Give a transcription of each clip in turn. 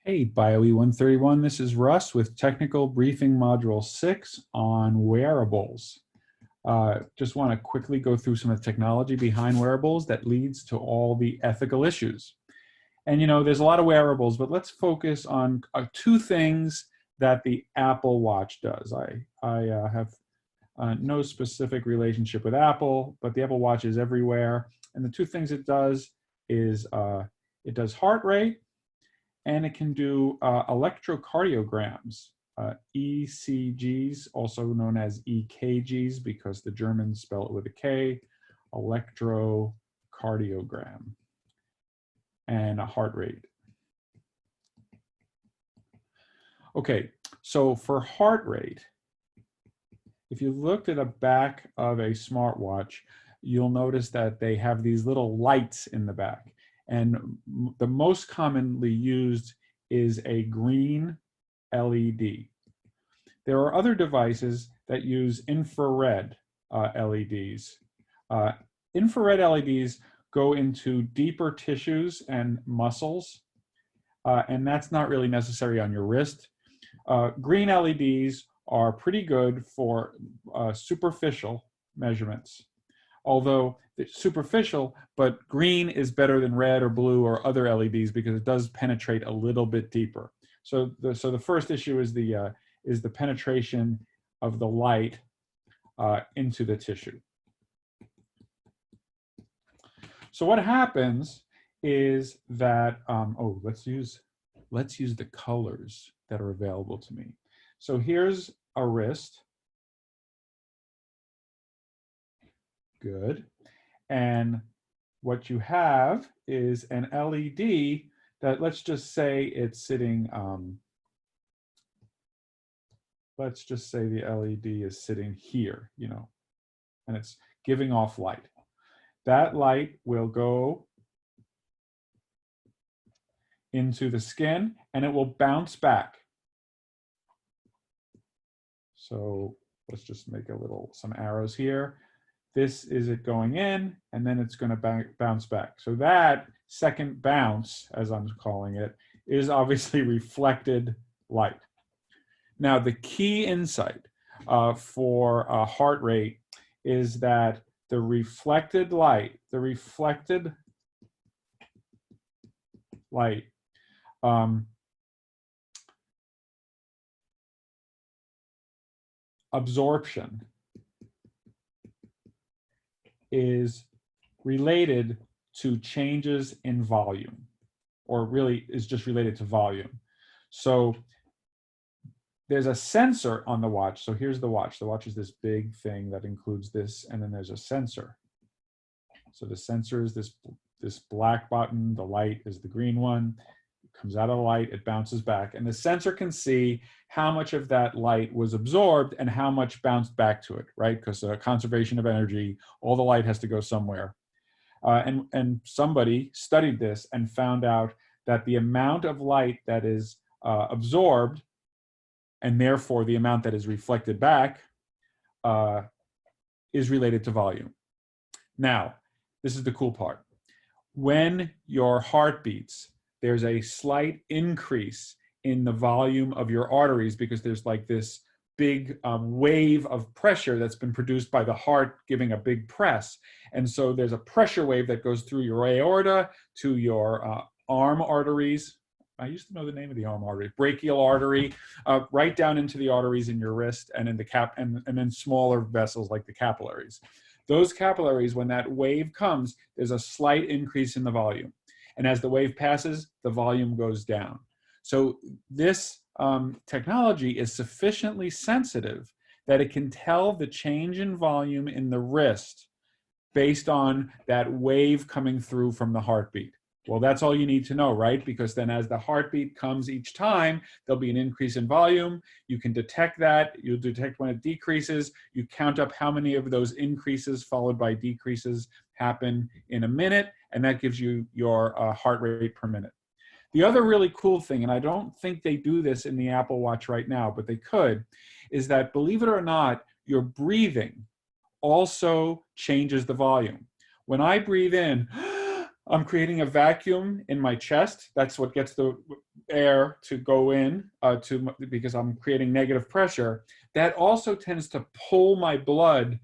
Hey, BioE 131, this is Russ with Technical Briefing Module 6 on wearables. Just want to quickly go through some of the technology behind wearables that leads to all the ethical issues. And there's a lot of wearables, but let's focus on two things that the Apple Watch does. I have no specific relationship with Apple, but the Apple Watch is everywhere. And the two things it does is it does heart rate, and it can do electrocardiograms, ECGs, also known as EKGs because the Germans spell it with a K, electrocardiogram, and a heart rate. Okay, so for heart rate, if you looked at the back of a smartwatch, you'll notice that they have these little lights in the back. And the most commonly used is a green LED. There are other devices that use infrared LEDs. Infrared LEDs go into deeper tissues and muscles, and that's not really necessary on your wrist. Green LEDs are pretty good for superficial measurements. Although it's superficial, but green is better than red or blue or other LEDs because it does penetrate a little bit deeper. So the first issue is the penetration of the light into the tissue. So what happens is that let's use the colors that are available to me. So here's a wrist. Good. And what you have is an LED that, let's just say it's sitting, let's just say the LED is sitting here, and it's giving off light. That light will go into the skin and it will bounce back. So let's just make some arrows here. This is it going in, and then it's going to bounce back. So that second bounce, as I'm calling it, is obviously reflected light. Now, the key insight for heart rate is that the reflected light absorption is related to changes in volume, or really is just related to volume. So there's a sensor on the watch. So here's the watch. The watch is this big thing that includes this, and then there's a sensor. So the sensor is this black button, the light is the green one. It comes out of the light, it bounces back, and the sensor can see how much of that light was absorbed and how much bounced back to it, right? Because conservation of energy, all the light has to go somewhere. And somebody studied this and found out that the amount of light that is absorbed, and therefore the amount that is reflected back, is related to volume. Now, this is the cool part. When your heart beats, there's a slight increase in the volume of your arteries because there's like this big wave of pressure that's been produced by the heart giving a big press. And so there's a pressure wave that goes through your aorta to your arm arteries. I used to know the name of the arm artery, brachial artery, right down into the arteries in your wrist and in the and then smaller vessels like the capillaries. Those capillaries, when that wave comes, there's a slight increase in the volume. And as the wave passes, the volume goes down. So this technology is sufficiently sensitive that it can tell the change in volume in the wrist based on that wave coming through from the heartbeat. Well, that's all you need to know, right? Because then as the heartbeat comes each time, there'll be an increase in volume. You can detect that. You'll detect when it decreases. You count up how many of those increases followed by decreases happen in a minute, and that gives you your heart rate per minute. The other really cool thing, and I don't think they do this in the Apple Watch right now, but they could, is that, believe it or not, your breathing also changes the volume. When I breathe in, I'm creating a vacuum in my chest. That's what gets the air to go in because I'm creating negative pressure, that also tends to pull my blood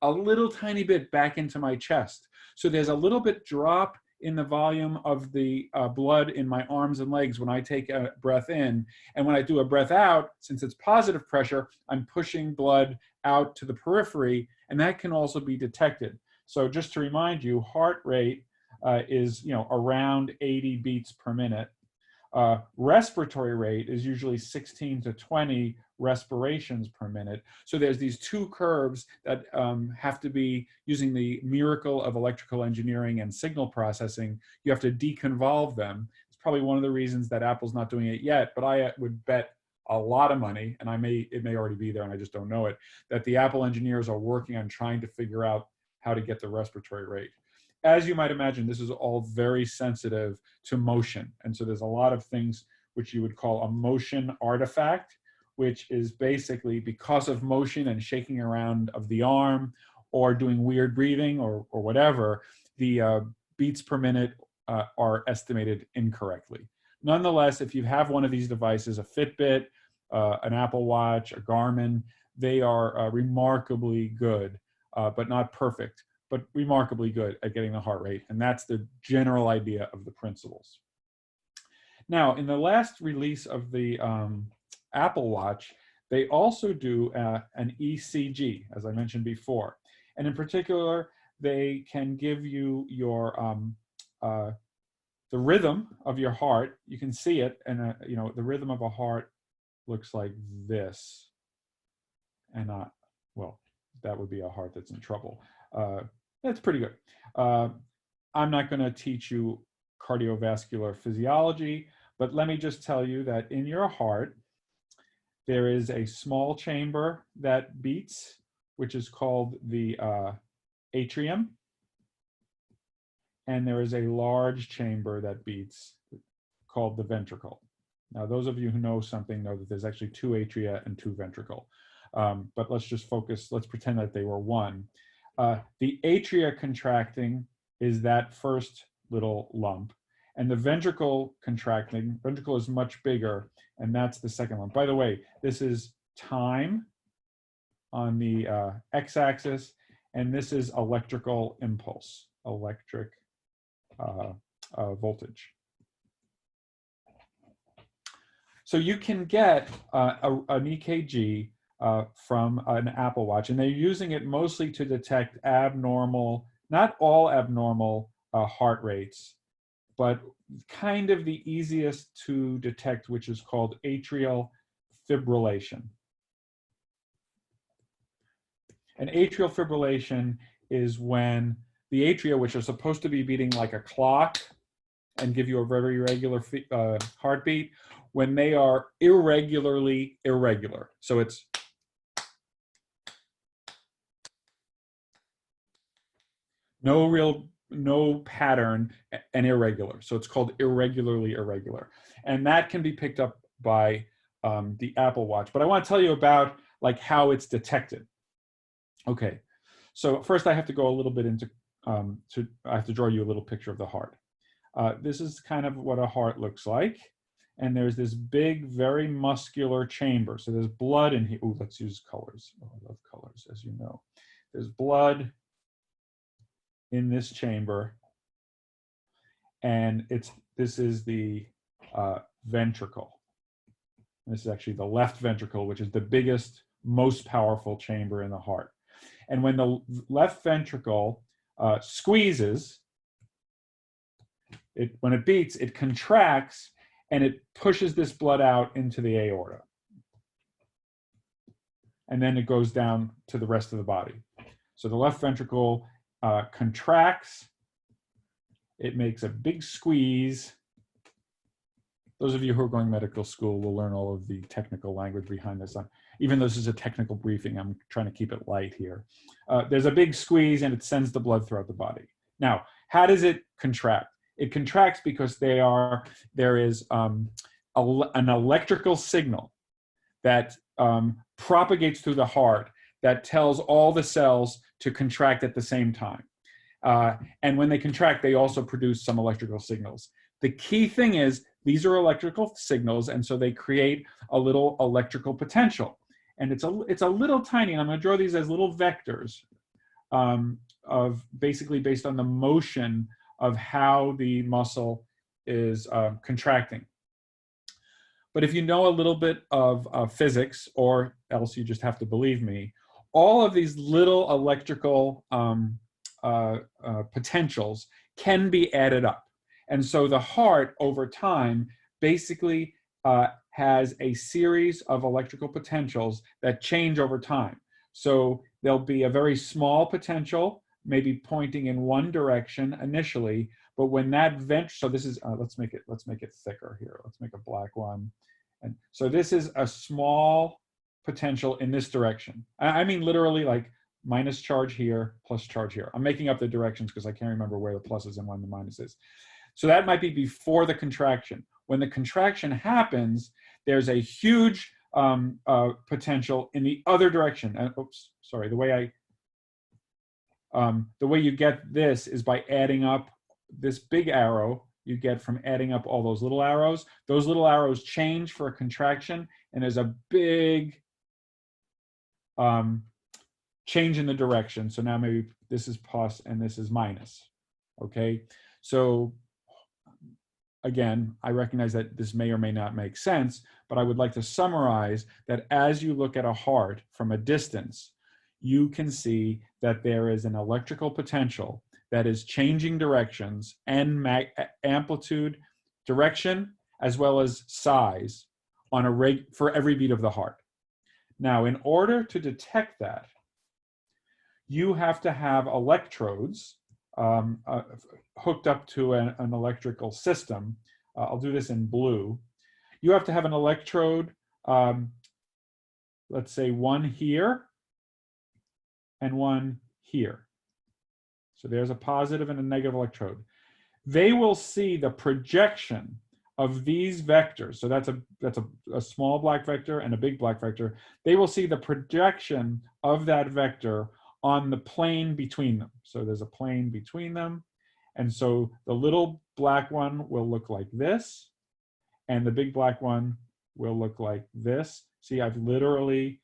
a little tiny bit back into my chest. So there's a little bit drop in the volume of the blood in my arms and legs when I take a breath in. And when I do a breath out, since it's positive pressure, I'm pushing blood out to the periphery, and that can also be detected. So just to remind you, heart rate is around 80 beats per minute. Respiratory rate is usually 16 to 20 respirations per minute. So there's these two curves that have to be, using the miracle of electrical engineering and signal processing, you have to deconvolve them. It's probably one of the reasons that Apple's not doing it yet, but I would bet a lot of money, and it may already be there and I just don't know it, that the Apple engineers are working on trying to figure out how to get the respiratory rate. As you might imagine, this is all very sensitive to motion. And so there's a lot of things which you would call a motion artifact, which is basically because of motion and shaking around of the arm or doing weird breathing or whatever, the beats per minute are estimated incorrectly. Nonetheless, if you have one of these devices, a Fitbit, an Apple Watch, a Garmin, they are remarkably good, but not perfect, but remarkably good at getting the heart rate. And that's the general idea of the principles. Now, in the last release of the Apple Watch, they also do an ECG, as I mentioned before. And in particular, they can give you your the rhythm of your heart. You can see it, and the rhythm of a heart looks like this. And well, that would be a heart that's in trouble. That's pretty good. I'm not going to teach you cardiovascular physiology, but let me just tell you that in your heart, there is a small chamber that beats, which is called the atrium. And there is a large chamber that beats called the ventricle. Now, those of you who know something know that there's actually 2 atria and 2 ventricle. But let's just focus, let's pretend that they were one. The atria contracting is that first little lump. And the ventricle contracting, ventricle is much bigger, and that's the second lump. By the way, this is time on the x-axis, and this is electrical impulse, electric voltage. So you can get an EKG from an Apple Watch, and they're using it mostly to detect abnormal, not all abnormal heart rates, but kind of the easiest to detect, which is called atrial fibrillation. And atrial fibrillation is when the atria, which are supposed to be beating like a clock and give you a very regular heartbeat, when they are irregularly irregular. So it's no pattern and irregular. So it's called irregularly irregular. And that can be picked up by the Apple Watch. But I want to tell you about like how it's detected. Okay, so first I have to go a little bit into, I have to draw you a little picture of the heart. This is kind of what a heart looks like. And there's this big, very muscular chamber. So there's blood in here. Ooh, let's use colors. Oh, I love colors, as you know. There's blood in this chamber. And this is the ventricle. This is actually the left ventricle, which is the biggest, most powerful chamber in the heart. And when the left ventricle squeezes, when it beats, it contracts and it pushes this blood out into the aorta. And then it goes down to the rest of the body. So the left ventricle contracts, it makes a big squeeze. Those of you who are going to medical school will learn all of the technical language behind this. Even though this is a technical briefing, I'm trying to keep it light here. There's a big squeeze and it sends the blood throughout the body. Now, how does it contract? It contracts because there is an electrical signal that propagates through the heart that tells all the cells to contract at the same time. And when they contract, they also produce some electrical signals. The key thing is these are electrical signals, and so they create a little electrical potential. And it's a little tiny, and I'm going to draw these as little vectors of basically based on the motion of how the muscle is contracting. But if you know a little bit of physics, or else you just have to believe me, all of these little electrical potentials can be added up. And so the heart over time basically has a series of electrical potentials that change over time. So there'll be a very small potential, maybe pointing in one direction initially, but when that so this is, let's make it thicker here. Let's make a black one. And so this is a small potential in this direction. I mean literally like minus charge here, plus charge here. I'm making up the directions because I can't remember where the plus is and when the minus is. So that might be before the contraction. When the contraction happens, there's a huge potential in the other direction. And oops, sorry. The way you get this is by adding up this big arrow you get from adding up all those little arrows. Those little arrows change for a contraction, and there's a big change in the direction. So now maybe this is plus and this is minus. Okay, so again, I recognize that this may or may not make sense, but I would like to summarize that as you look at a heart from a distance, you can see that there is an electrical potential that is changing directions and amplitude, direction, as well as size on for every beat of the heart. Now, in order to detect that, you have to have electrodes hooked up to an electrical system. I'll do this in blue. You have to have an electrode, let's say one here and one here. So there's a positive and a negative electrode. They will see the projection of these vectors. So that's a small black vector and a big black vector. They will see the projection of that vector on the plane between them. So there's a plane between them. And so the little black one will look like this, and the big black one will look like this. See, I've literally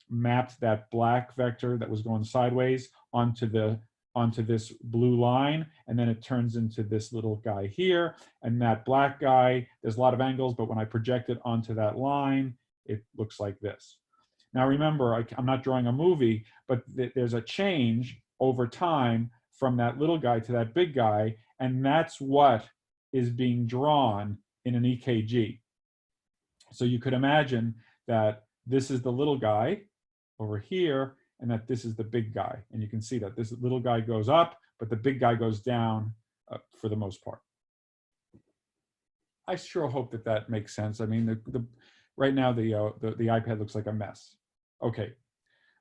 mapped that black vector that was going sideways onto this blue line, and then it turns into this little guy here. And that black guy, there's a lot of angles, but when I project it onto that line, it looks like this. Now remember, I'm not drawing a movie, but there's a change over time from that little guy to that big guy, and that's what is being drawn in an EKG. So you could imagine that this is the little guy over here, and that this is the big guy. And you can see that this little guy goes up, but the big guy goes down for the most part. I sure hope that that makes sense. I mean, right now the iPad looks like a mess. Okay,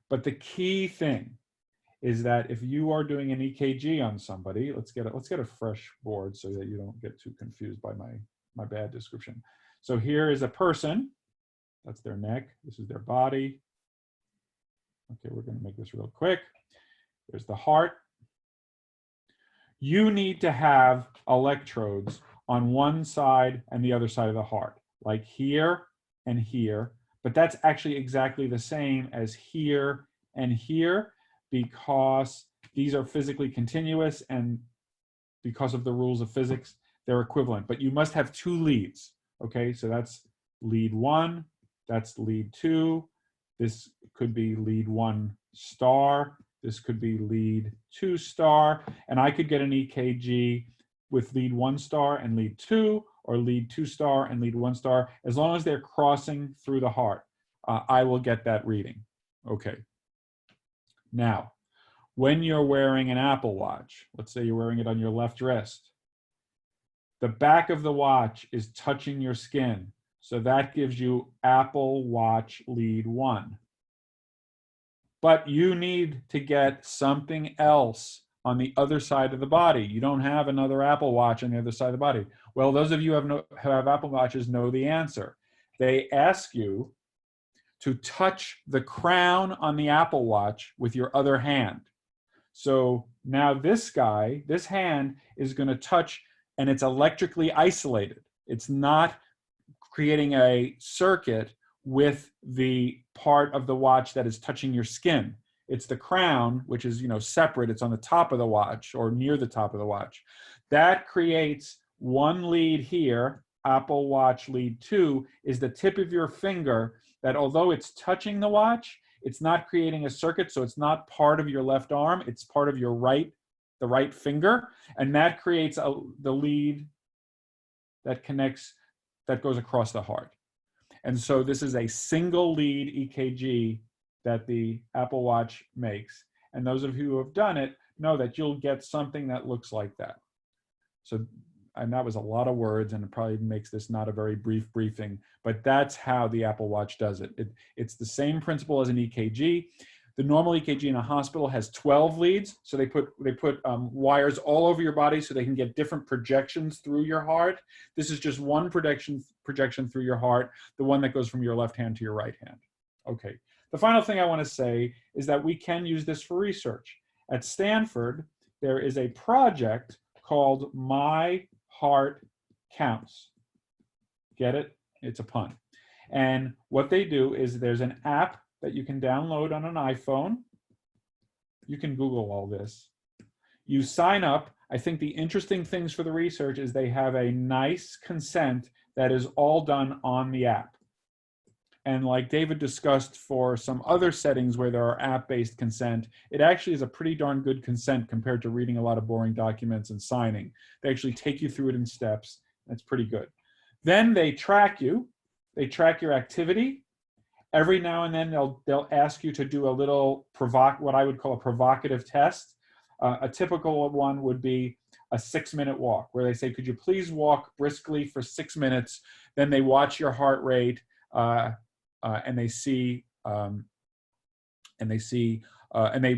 but the key thing is that if you are doing an EKG on somebody, let's get a fresh board so that you don't get too confused by my bad description. So here is a person. That's their neck. This is their body. Okay, we're going to make this real quick. There's the heart. You need to have electrodes on one side and the other side of the heart, like here and here. But that's actually exactly the same as here and here, because these are physically continuous, and because of the rules of physics, they're equivalent. But you must have two leads. Okay, so that's lead 1, that's lead 2. This could be lead 1 star. This could be lead 2 star. And I could get an EKG with lead 1 star and lead 2, or lead 2 star and lead 1 star. As long as they're crossing through the heart, I will get that reading. Okay. Now, when you're wearing an Apple Watch, let's say you're wearing it on your left wrist, the back of the watch is touching your skin. So that gives you Apple Watch lead 1. But you need to get something else on the other side of the body. You don't have another Apple Watch on the other side of the body. Well, those of you who have Apple Watches know the answer. They ask you to touch the crown on the Apple Watch with your other hand. So now this guy, this hand is going to touch and it's electrically isolated. It's not creating a circuit with the part of the watch that is touching your skin. It's the crown, which is, separate. It's on the top of the watch or near the top of the watch. That creates one lead here. Apple Watch lead 2 is the tip of your finger that, although it's touching the watch, it's not creating a circuit, so it's not part of your left arm. It's part of the right finger, and that creates the lead that connects, that goes across the heart. And so this is a single lead EKG that the Apple Watch makes. And those of you who have done it know that you'll get something that looks like that. So, and that was a lot of words, and it probably makes this not a very brief briefing, but that's how the Apple Watch does it. It's the same principle as an EKG. The normal EKG in a hospital has 12 leads, so they put wires all over your body so they can get different projections through your heart. This is just one projection through your heart, the one that goes from your left hand to your right hand. Okay, the final thing I want to say is that we can use this for research. At Stanford, there is a project called My Heart Counts. Get it? It's a pun. And what they do is there's an app that you can download on an iPhone. You can Google all this. You sign up. I think the interesting things for the research is they have a nice consent that is all done on the app. And like David discussed for some other settings where there are app-based consent, it actually is a pretty darn good consent compared to reading a lot of boring documents and signing. They actually take you through it in steps. That's pretty good. Then they track you. They track your activity. Every now and then they'll ask you to do a little what I would call a provocative test. A typical one would be a 6-minute walk, where they say, could you please walk briskly for 6 minutes? Then they watch your heart rate and they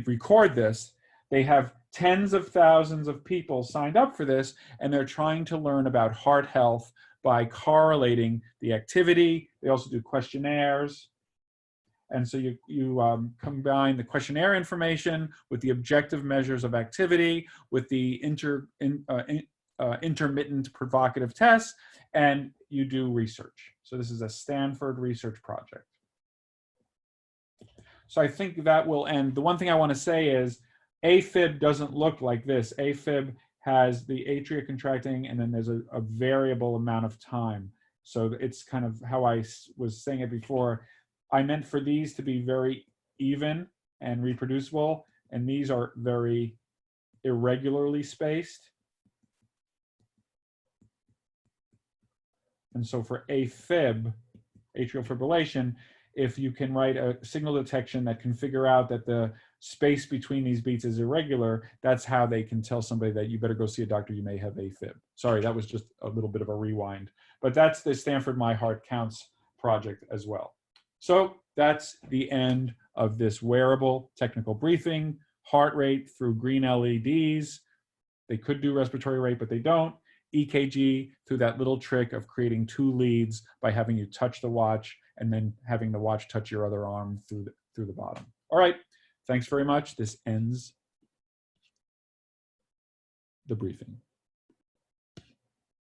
record this. They have tens of thousands of people signed up for this, and they're trying to learn about heart health by correlating the activity. They also do questionnaires. And so you combine the questionnaire information with the objective measures of activity, with the intermittent provocative tests, and you do research. So this is a Stanford research project. So I think that will end. The one thing I want to say is AFib doesn't look like this. AFib has the atria contracting, and then there's a variable amount of time. So it's kind of how I was saying it before. I meant for these to be very even and reproducible, and these are very irregularly spaced. And so for AFib, atrial fibrillation, if you can write a signal detection that can figure out that the space between these beats is irregular, that's how they can tell somebody that you better go see a doctor, you may have AFib. Sorry, that was just a little bit of a rewind. But that's the Stanford My Heart Counts project as well. So that's the end of this wearable technical briefing. Heart rate through green LEDs. They could do respiratory rate, but they don't. EKG through that little trick of creating 2 leads by having you touch the watch and then having the watch touch your other arm through the bottom. All right, thanks very much. This ends the briefing.